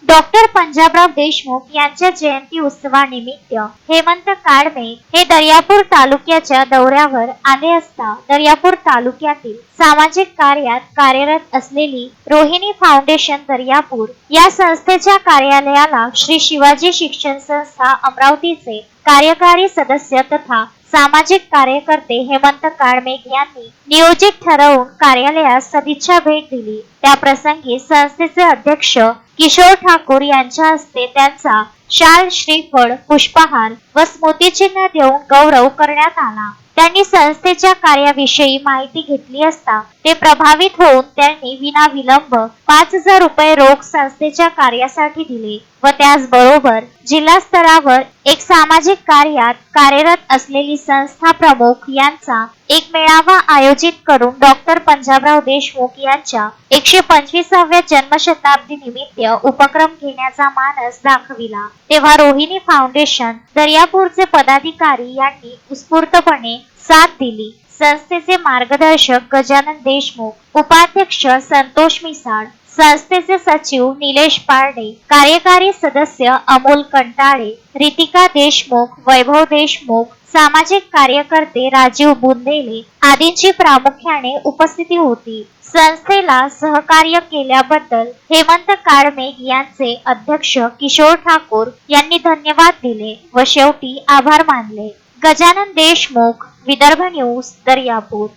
Doctor Panjabrao Deshmukh यांच्या जयंती उत्सवानिमित्त हेमंत काडमे हे दर्यापूर तालुक्याच्या दौऱ्यावर आले असता दर्यापूर तालुक्यातील सामाजिक कार्यात कार्यरत असलेली रोहिणी फाउंडेशन दर्यापूर या संस्थेच्या कार्यालयाला श्री शिवाजी शिक्षण संस्था अमरावतीचे कार्यकारी सदस्य तथा सामाजिक कार्यकर्ते हेमंत काडमेघ यांनी नियोजित ठरवून कार्यालयास सदिच्छा भेट दिली। त्या प्रसंगी संस्थेचे अध्यक्ष किशोर ठाकूर यांच्या हस्ते त्यांचा शाल, श्रीफळ, पुष्पहार व स्मृतिचिन्ह देऊन गौरव करण्यात आला। त्यांनी संस्थेच्या कार्याविषयी माहिती घेतली असता ते प्रभावित होऊन त्यांनी विनाविलंब 5,000 रुपये रोख संस्थेच्या कार्यासाठी दिले व त्याचबरोबर जिल्हा स्तरावर एक सामाजिक कार्यात कार्यरत असलेली संस्था प्रमुख यांचा एक मेळावा आयोजित करून डॉक्टर पंजाबराव देशमुख यांच्या 125व्या जन्मशताब्दी निमित्त उपक्रम घेण्याचा मानस दाखविला। तेव्हा रोहिणी फाउंडेशन दर्यापूरचे पदाधिकारी यांनी उत्स्फूर्तपणे साथ दिली। संस्थेचे मार्गदर्शक गजानन देशमुख, उपाध्यक्ष संतोष मिसाळ, संस्थेचे सचिव निलेश पारडे, कार्यकारी सदस्य अमोल कंटाळे, रितिका देशमुख, वैभव देशमुख, सामाजिक कार्यकर्ते राजीव बुंदेले आदींची प्रामुख्याने उपस्थिती होती। संस्थेला सहकार्य केल्याबद्दल हेमंत काडमेघ यांचे अध्यक्ष किशोर ठाकूर यांनी धन्यवाद दिले व शेवटी आभार मानले। गजानन देशमुख, विदर्भ न्यूज, दर्यापूर।